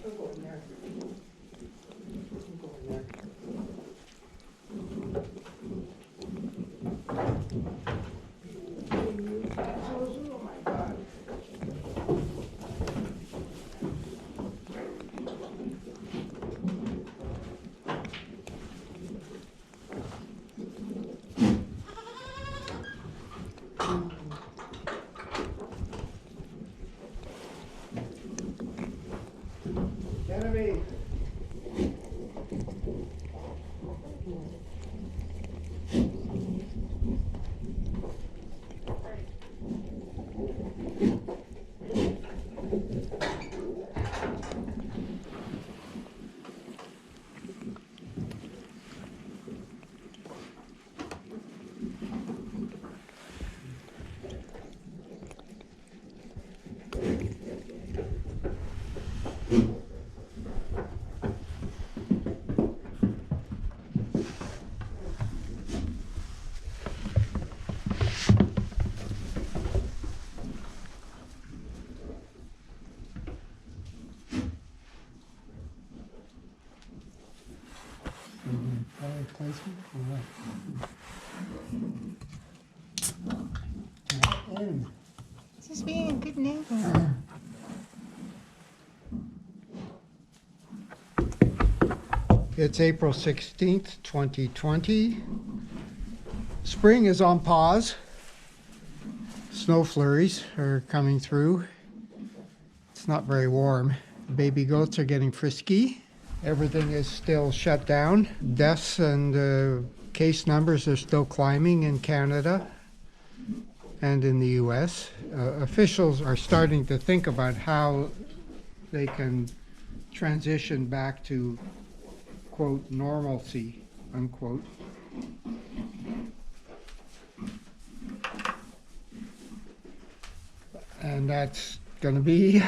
go in there. Go in there. Oh my God. Genevieve. Placement or what? Just being a good neighbor. It's April 16th, 2020. Spring is on pause. Snow flurries are coming through. It's not very warm. Baby goats are getting frisky. Everything is still shut down. Deaths and case numbers are still climbing in Canada and in the US. Officials are starting to think about how they can transition back to, quote, normalcy, unquote. And that's going to be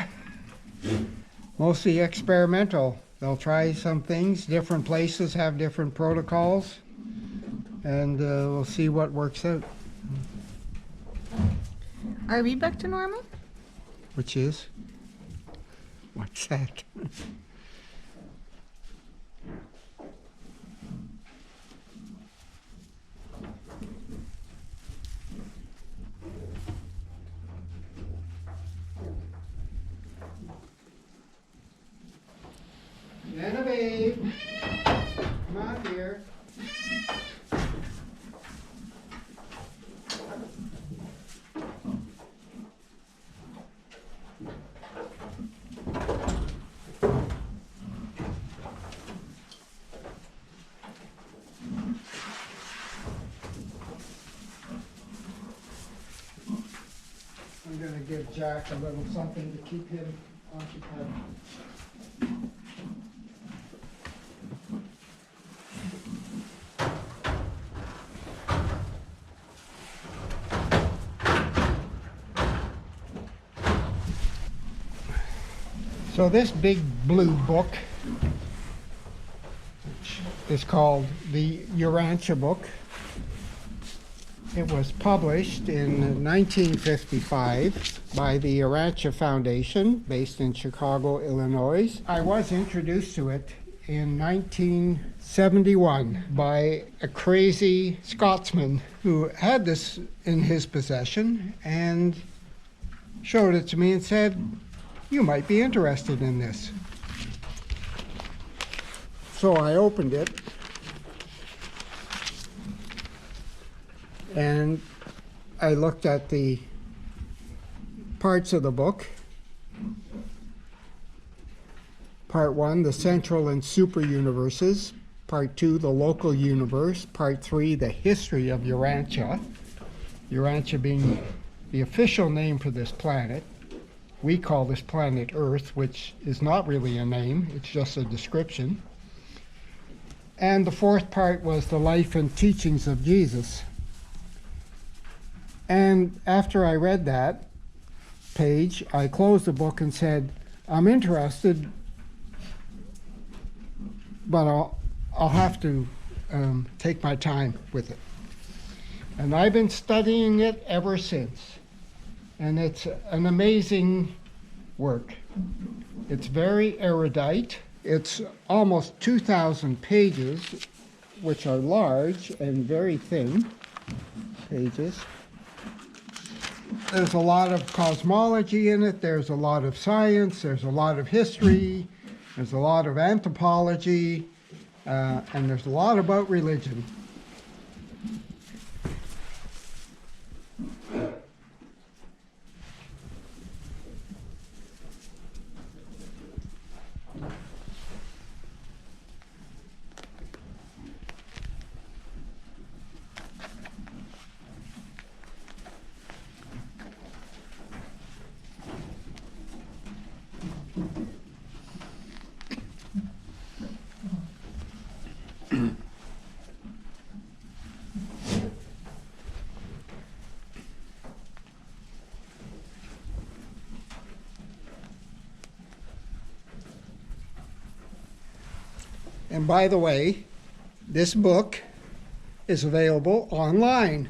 mostly experimental. They'll try some things. Different places have different protocols, and we'll see what works out. Are we back to normal? Which is? What's that? Genevieve, come out here. I'm going to give Jack a little something to keep him occupied. So this big blue book is called the Urantia Book. It was published in 1955 by the Urantia Foundation, based in Chicago, Illinois. I was introduced to it in 1971 by a crazy Scotsman who had this in his possession and showed it to me and said, "You might be interested in this." So I opened it, and I looked at the parts of the book. Part 1, the central and super universes. Part 2, the local universe. Part 3, the history of Urantia. Urantia being the official name for this planet. We call this planet Earth, which is not really a name, it's just a description. And the fourth part was the life and teachings of Jesus. And after I read that page, I closed the book and said, I'm interested, but I'll have to take my time with it. And I've been studying it ever since. And it's an amazing work. It's very erudite. It's almost 2,000 pages, which are large and very thin pages. There's a lot of cosmology in it, there's a lot of science, there's a lot of history, there's a lot of anthropology, and there's a lot about religion. And by the way, this book is available online.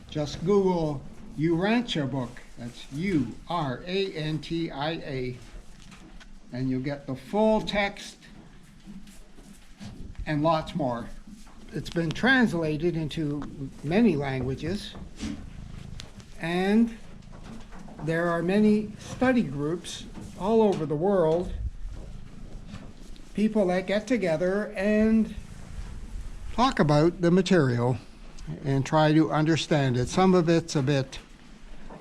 Just Google Urantia book. That's Urantia. And you'll get the full text and lots more. It's been translated into many languages, and there are many study groups all over the world, people that get together and talk about the material and try to understand it. Some of it's a bit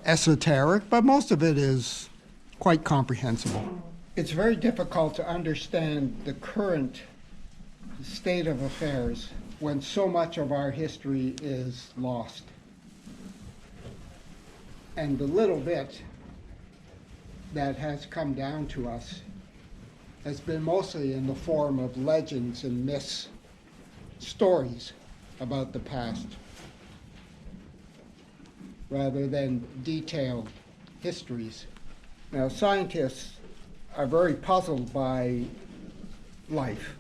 esoteric, but most of it is quite comprehensible. It's very difficult to understand the current state of affairs when so much of our history is lost. And the little bit that has come down to us has been mostly in the form of legends and myths, stories about the past, rather than detailed histories. Now, scientists are very puzzled by life.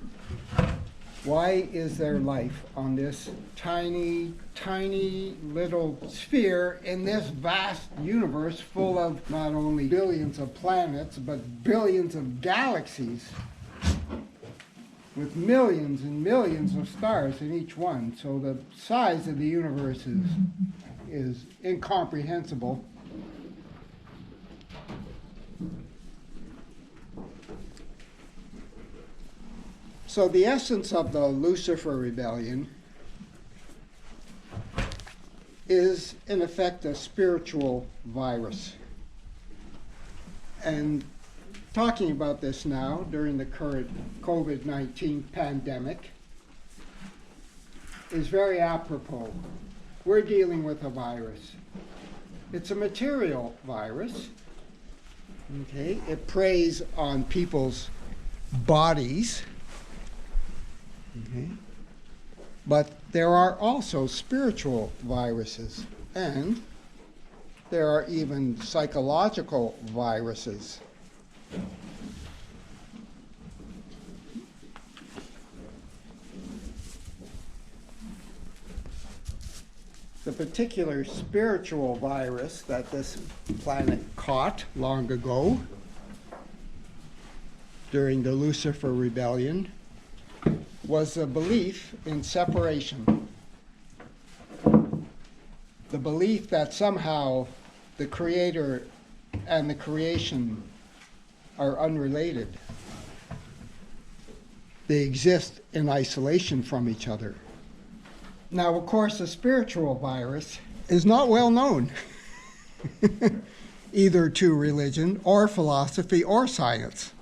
Why is there life on this tiny, tiny little sphere in this vast universe full of not only billions of planets, but billions of galaxies with millions and millions of stars in each one? So the size of the universe is incomprehensible. So the essence of the Lucifer Rebellion is, in effect, a spiritual virus. And talking about this now during the current COVID-19 pandemic is very apropos. We're dealing with a virus. It's a material virus. Okay? It preys on people's bodies. Okay. But there are also spiritual viruses, and there are even psychological viruses. The particular spiritual virus that this planet caught long ago during the Lucifer Rebellion was a belief in separation. The belief that somehow the Creator and the creation are unrelated. They exist in isolation from each other. Now, of course, the spiritual virus is not well known, either to religion or philosophy or science.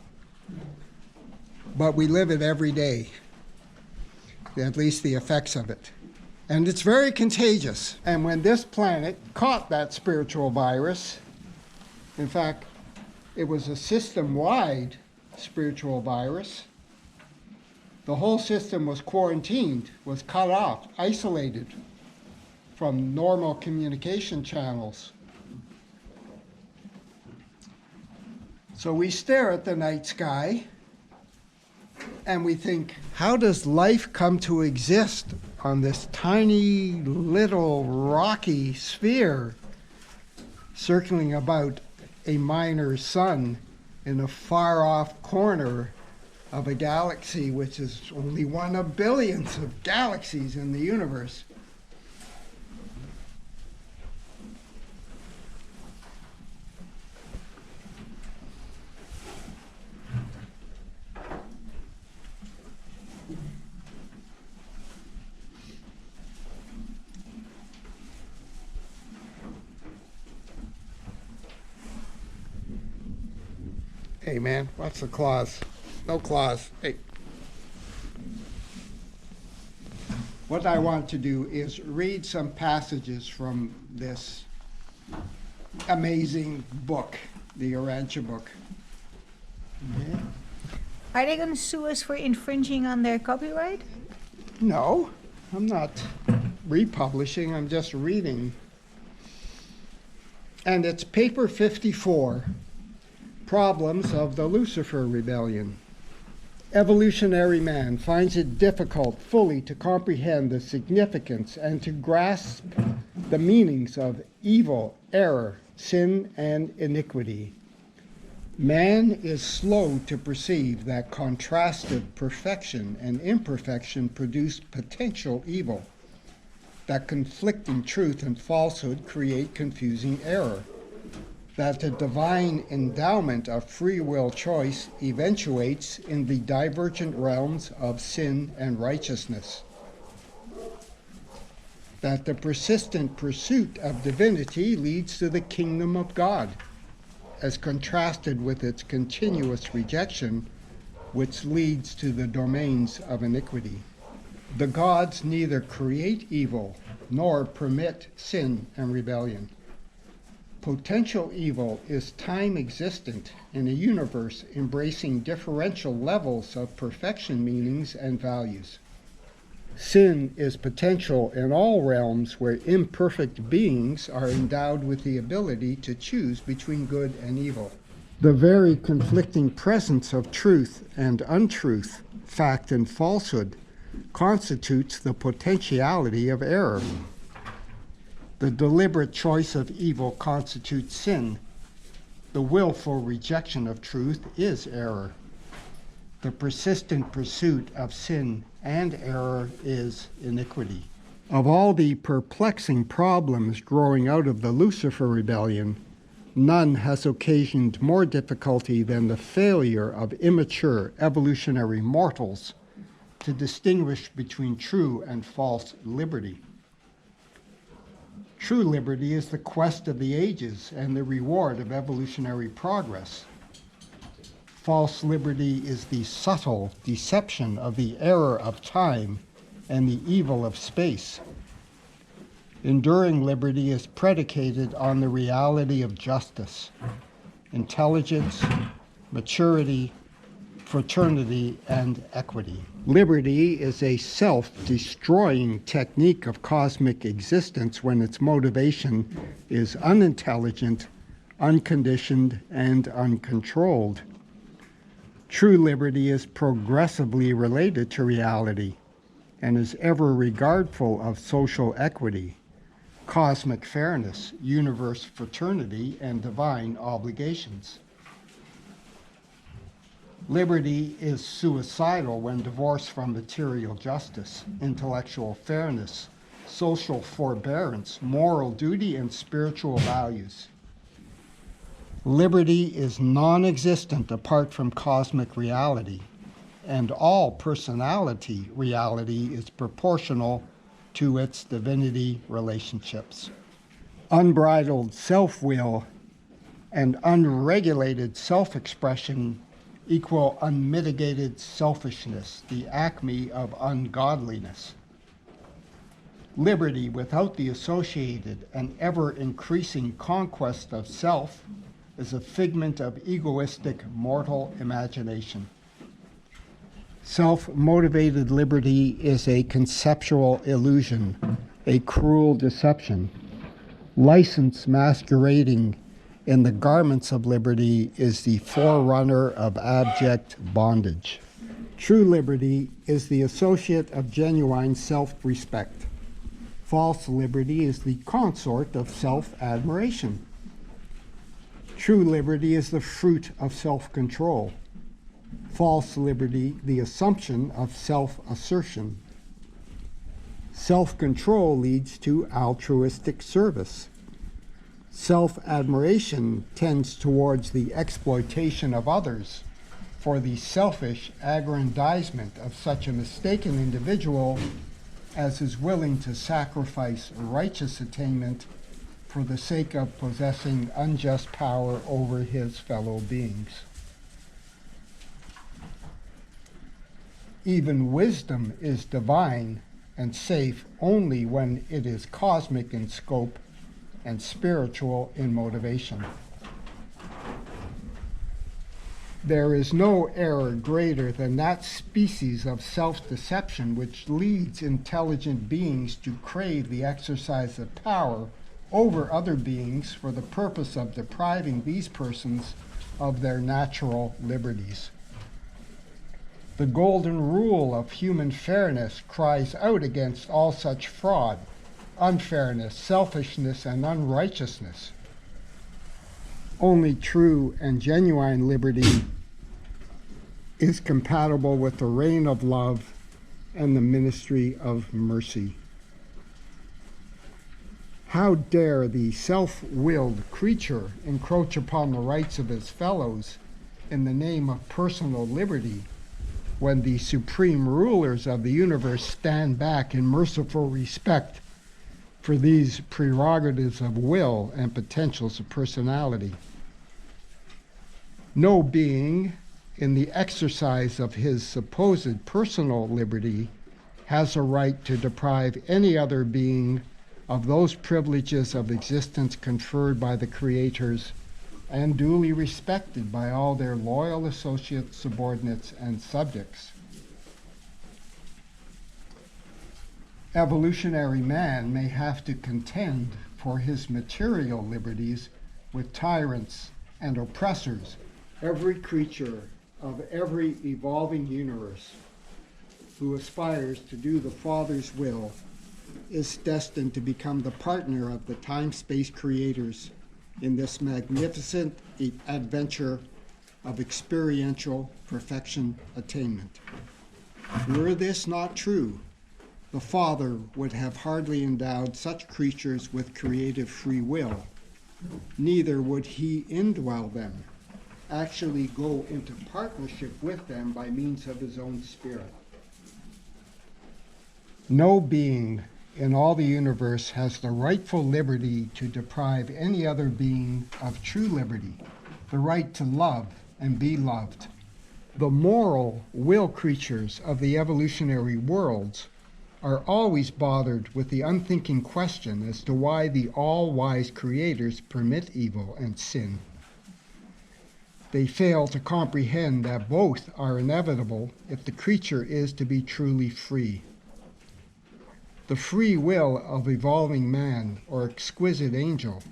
But we live it every day. At least the effects of it. And it's very contagious. And when this planet caught that spiritual virus, in fact, it was a system-wide spiritual virus. The whole system was quarantined, was cut off, isolated from normal communication channels. So we stare at the night sky and we think, how does life come to exist on this tiny little rocky sphere circling about a minor sun in a far-off corner of a galaxy, which is only one of billions of galaxies in the universe. Hey man, what's the clause? No clause. Hey. What I want to do is read some passages from this amazing book, the Urantia book. Okay. Are they going to sue us for infringing on their copyright? No, I'm not republishing, I'm just reading. And it's paper 54. Problems of the Lucifer Rebellion. Evolutionary man finds it difficult fully to comprehend the significance and to grasp the meanings of evil, error, sin, and iniquity. Man is slow to perceive that contrasted perfection and imperfection produce potential evil, that conflicting truth and falsehood create confusing error, that the divine endowment of free will choice eventuates in the divergent realms of sin and righteousness, that the persistent pursuit of divinity leads to the kingdom of God, as contrasted with its continuous rejection, which leads to the domains of iniquity. The gods neither create evil nor permit sin and rebellion. Potential evil is time existent in a universe embracing differential levels of perfection meanings and values. Sin is potential in all realms where imperfect beings are endowed with the ability to choose between good and evil. The very conflicting presence of truth and untruth, fact and falsehood, constitutes the potentiality of error. The deliberate choice of evil constitutes sin. The willful rejection of truth is error. The persistent pursuit of sin and error is iniquity. Of all the perplexing problems growing out of the Lucifer Rebellion, none has occasioned more difficulty than the failure of immature evolutionary mortals to distinguish between true and false liberty. True liberty is the quest of the ages and the reward of evolutionary progress. False liberty is the subtle deception of the error of time and the evil of space. Enduring liberty is predicated on the reality of justice, intelligence, maturity, fraternity, and equity. Liberty is a self-destroying technique of cosmic existence when its motivation is unintelligent, unconditioned, and uncontrolled. True liberty is progressively related to reality and is ever regardful of social equity, cosmic fairness, universe fraternity, and divine obligations. Liberty is suicidal when divorced from material justice, intellectual fairness, social forbearance, moral duty, and spiritual values. Liberty is non-existent apart from cosmic reality, and all personality reality is proportional to its divinity relationships. Unbridled self-will and unregulated self-expression equal unmitigated selfishness, the acme of ungodliness. Liberty without the associated and ever-increasing conquest of self is a figment of egoistic mortal imagination. Self-motivated liberty is a conceptual illusion, a cruel deception. License masquerading in the garments of liberty is the forerunner of abject bondage. True liberty is the associate of genuine self-respect. False liberty is the consort of self-admiration. True liberty is the fruit of self-control. False liberty, the assumption of self-assertion. Self-control leads to altruistic service. Self-admiration tends towards the exploitation of others for the selfish aggrandizement of such a mistaken individual as is willing to sacrifice righteous attainment for the sake of possessing unjust power over his fellow beings. Even wisdom is divine and safe only when it is cosmic in scope and spiritual in motivation. There is no error greater than that species of self-deception which leads intelligent beings to crave the exercise of power over other beings for the purpose of depriving these persons of their natural liberties. The golden rule of human fairness cries out against all such fraud, unfairness, selfishness, and unrighteousness. Only true and genuine liberty is compatible with the reign of love and the ministry of mercy. How dare the self-willed creature encroach upon the rights of his fellows in the name of personal liberty when the supreme rulers of the universe stand back in merciful respect for these prerogatives of will and potentials of personality? No being, in the exercise of his supposed personal liberty, has a right to deprive any other being of those privileges of existence conferred by the creators and duly respected by all their loyal associates, subordinates, and subjects. Evolutionary man may have to contend for his material liberties with tyrants and oppressors. Every creature of every evolving universe who aspires to do the Father's will is destined to become the partner of the time-space creators in this magnificent adventure of experiential perfection attainment. Were this not true, the Father would have hardly endowed such creatures with creative free will, neither would he indwell them, actually go into partnership with them by means of his own Spirit. No being in all the universe has the rightful liberty to deprive any other being of true liberty, the right to love and be loved. The moral will creatures of the evolutionary worlds are always bothered with the unthinking question as to why the all-wise creators permit evil and sin. They fail to comprehend that both are inevitable if the creature is to be truly free. The free will of evolving man or exquisite angel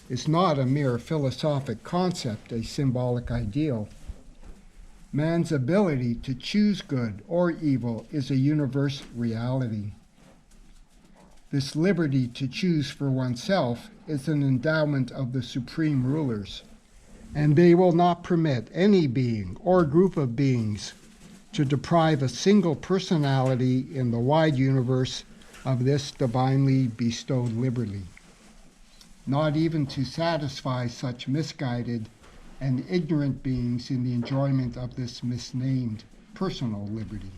is not a mere philosophic concept, a symbolic ideal. Man's ability to choose good or evil is a universal reality. This liberty to choose for oneself is an endowment of the supreme rulers, and they will not permit any being or group of beings to deprive a single personality in the wide universe of this divinely bestowed liberty, not even to satisfy such misguided and ignorant beings in the enjoyment of this misnamed personal liberty.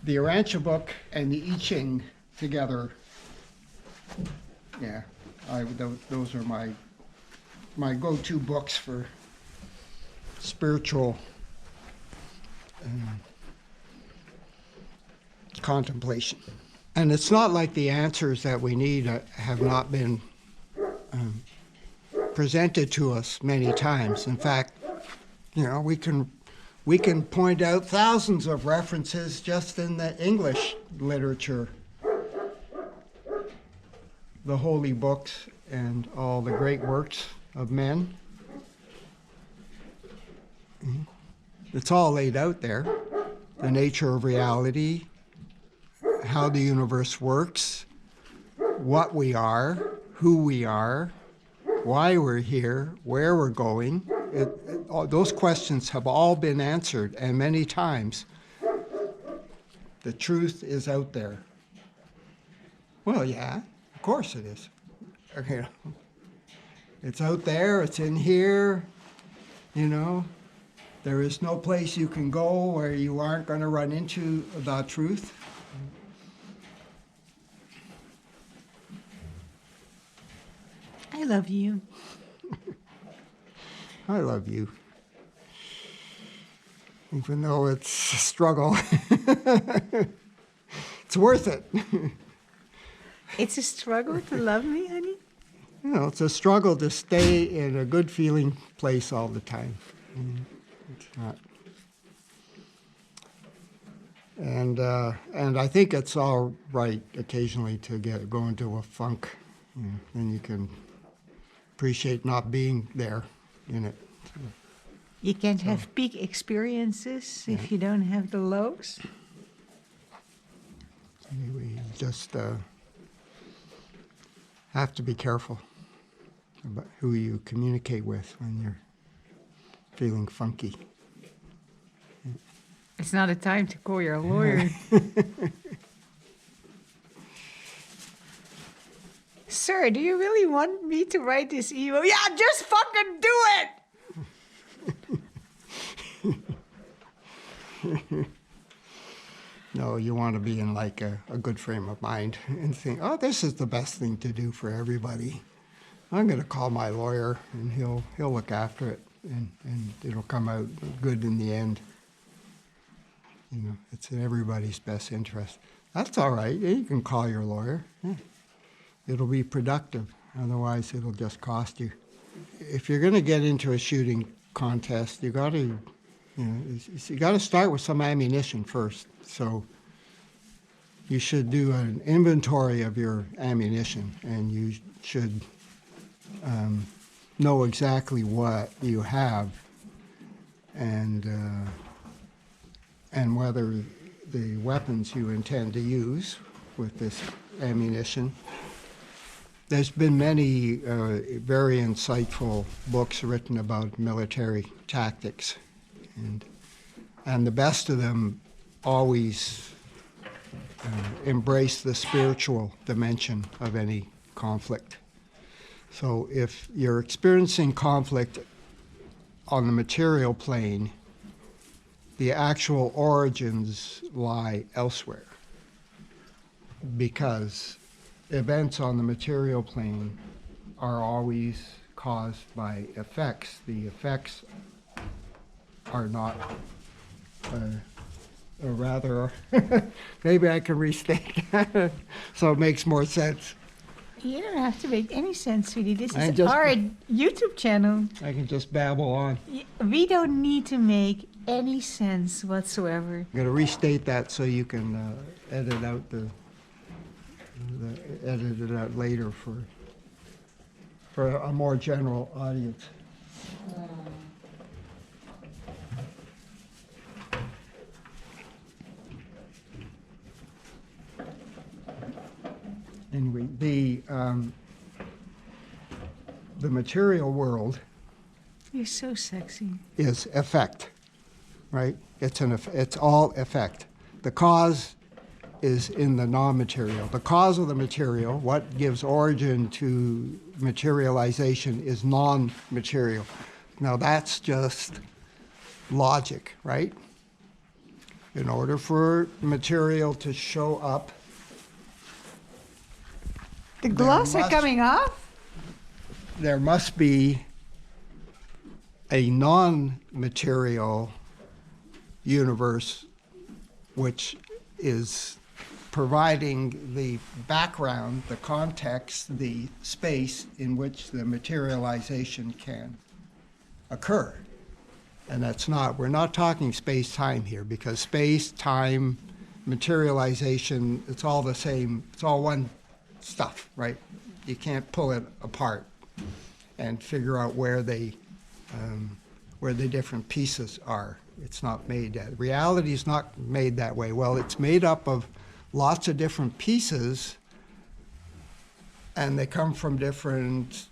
The Urantia book and the I Ching together, those are my go-to books for spiritual contemplation. And it's not like the answers that we need have not been presented to us many times. In fact, we can point out thousands of references just in the English literature, the holy books and all the great works of men. It's all laid out there. the nature of reality, how the universe works, what we are, who we are, why we're here, where we're going. Those questions have all been answered, and many times. The truth is out there. Well, yeah, of course it is. Okay. It's out there, it's in here, you know. There is no place you can go where you aren't going to run into the truth. I love you. I love you. Even though it's a struggle, it's worth it. It's a struggle to love me, honey. You know, it's a struggle to stay in a good feeling place all the time. It's not. And I think it's all right occasionally to go into a funk. You know, then you can appreciate not being there in it. You can't have peak experiences if you don't have the lows. Anyway, you just have to be careful about who you communicate with when you're feeling funky. It's not a time to call your lawyer. Sir, do you really want me to write this email? Yeah, just fucking do it! No, you want to be in like a good frame of mind and think, oh, this is the best thing to do for everybody. I'm going to call my lawyer and he'll look after it and it'll come out good in the end. You know, it's in everybody's best interest. That's all right. You can call your lawyer. Yeah. It'll be productive. Otherwise, it'll just cost you. If you're going to get into a shooting contest, you got to start with some ammunition first. So you should do an inventory of your ammunition, and you should know exactly what you have, and whether the weapons you intend to use with this ammunition. There's been many very insightful books written about military tactics, and the best of them always embrace the spiritual dimension of any conflict. So if you're experiencing conflict on the material plane, the actual origins lie elsewhere, because events on the material plane are always caused by effects. The effects are not, or rather, maybe I can restate that so it makes more sense. You don't have to make any sense, sweetie. This I is just- our YouTube channel. I can just babble on. We don't need to make any sense whatsoever. I'm going to restate that so you can edit it out later for a more general audience. Anyway, the material world You're so sexy. is effect, right? It's all effect. The cause is in the non-material. The cause of the material, what gives origin to materialization, is non-material. Now that's just logic, right? In order for material to show up, The gloves are must- coming off? there must be a non-material universe which is providing the background, the context, the space in which the materialization can occur. And we're not talking space-time here, because space-time, materialization, it's all the same, it's all one stuff, right? You can't pull it apart and figure out where the different pieces are. It's not made, reality is not made that way. Well, it's made up of lots of different pieces, and they come from different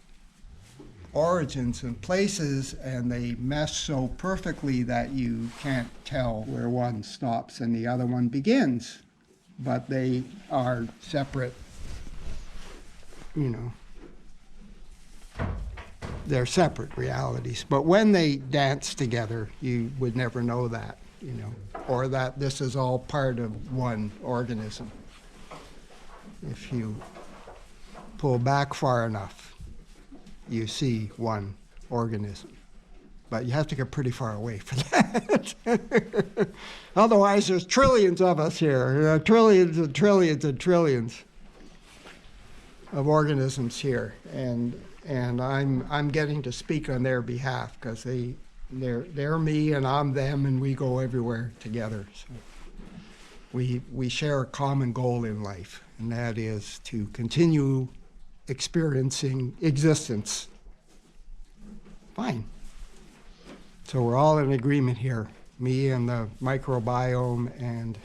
origins and places, and they mesh so perfectly that you can't tell where one stops and the other one begins. But they are separate, you know, they're separate realities. But when they dance together, you would never know that, you know, or that this is all part of one organism. If you pull back far enough, you see one organism. But you have to get pretty far away for that. Otherwise, there's trillions of us here, trillions and trillions and trillions of organisms here, and I'm getting to speak on their behalf because they're me and I'm them, and we go everywhere together. So we share a common goal in life, and that is to continue experiencing existence. Fine. So we're all in agreement here, me and the microbiome, and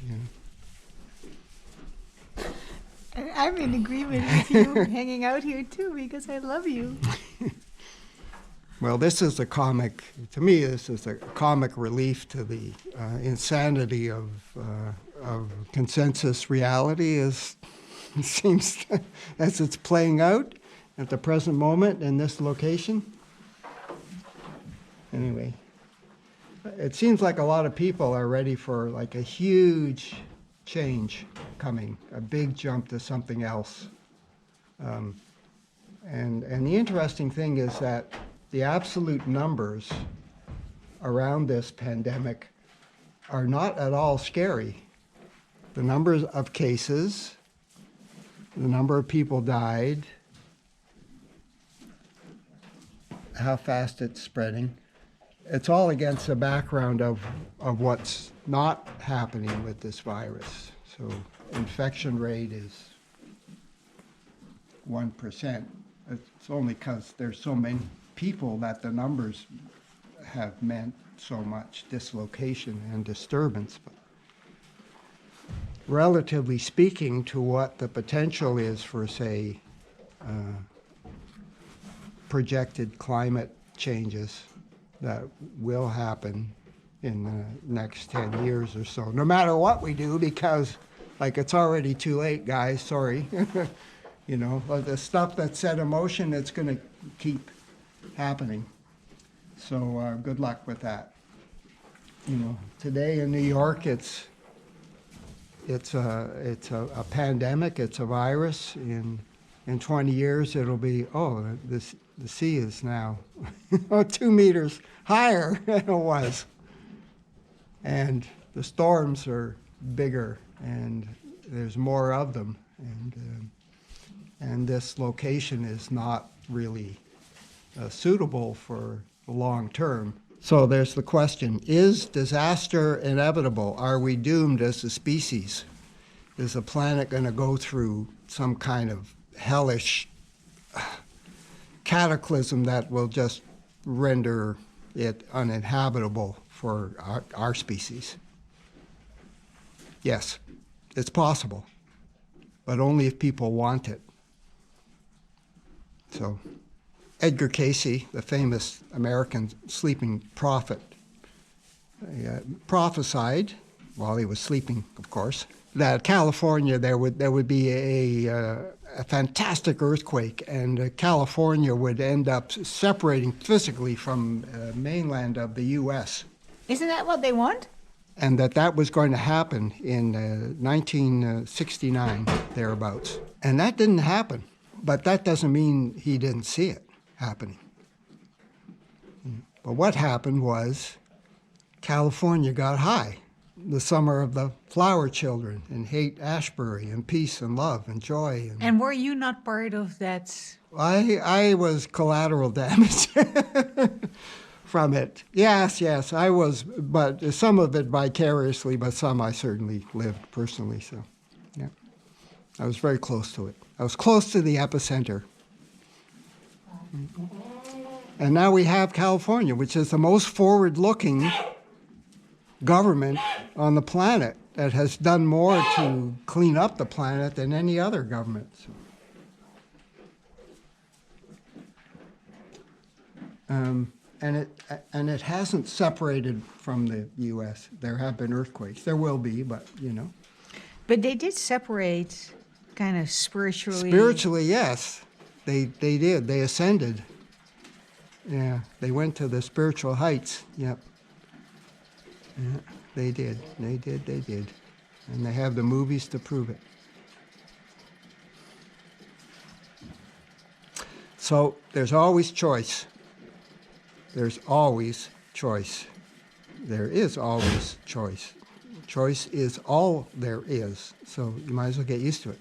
you know. I'm in agreement with you hanging out here too because I love you. Well, this is a comic, to me, this is a comic relief to the insanity of consensus reality as it seems as it's playing out at the present moment in this location. Anyway, it seems like a lot of people are ready for like a huge change coming, a big jump to something else. And the interesting thing is that the absolute numbers around this pandemic are not at all scary. The numbers of cases, the number of people died, how fast it's spreading. It's all against the background of what's not happening with this virus. So infection rate is 1%. It's only because there's so many people that the numbers have meant so much dislocation and disturbance. But relatively speaking to what the potential is for, say, projected climate changes that will happen in the next 10 years or so, no matter what we do, because like it's already too late, guys, sorry. You know, the stuff that's set in motion, it's going to keep happening. So good luck with that. You know, today in New York, it's a pandemic. It's a virus. In 20 years, it'll be the sea is now 2 meters higher than it was, and the storms are bigger, and there's more of them, and this location is not really suitable for the long term. So there's the question, is disaster inevitable? Are we doomed as a species? Is the planet going to go through some kind of hellish cataclysm that will just render it uninhabitable for our species? Yes, it's possible, but only if people want it. So Edgar Cayce, the famous American sleeping prophet, prophesied, while he was sleeping, of course, that California, there would be a fantastic earthquake, and California would end up separating physically from mainland of the U.S. Isn't that what they want? And that was going to happen in 1969, thereabouts. And that didn't happen, but that doesn't mean he didn't see it happening. But what happened was California got high. The summer of the flower children, and Haight-Ashbury, and peace and love and joy. And were you not part of that? I was collateral damage from it. Yes, I was, but some of it vicariously, but some I certainly lived personally. So, yeah, I was very close to it. I was close to the epicenter. And now we have California, which is the most forward-looking government on the planet that has done more to clean up the planet than any other government. And it hasn't separated from the U.S. There have been earthquakes. There will be, but you know. But they did separate kind of spiritually. Spiritually, yes. They did. They ascended. Yeah, they went to the spiritual heights. Yep. Yeah, they did. They did. And they have the movies to prove it. So there's always choice. There's always choice. There is always choice. Choice is all there is. So you might as well get used to it.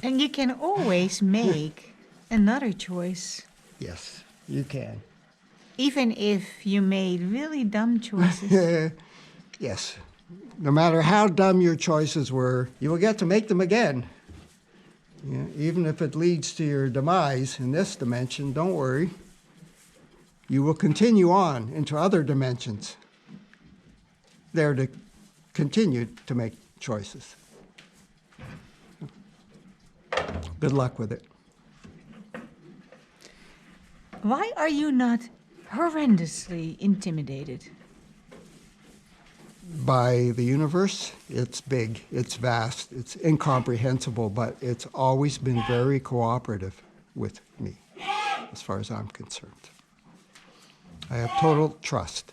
And you can always make another choice, Yes, you can. even if you made really dumb choices. Yes. No matter how dumb your choices were, you will get to make them again. Yeah, even if it leads to your demise in this dimension, don't worry. You will continue on into other dimensions. There to continue to make choices. Good luck with it. Why are you not horrendously intimidated? By the universe, it's big, it's vast, it's incomprehensible, but it's always been very cooperative with me, as far as I'm concerned. I have total trust.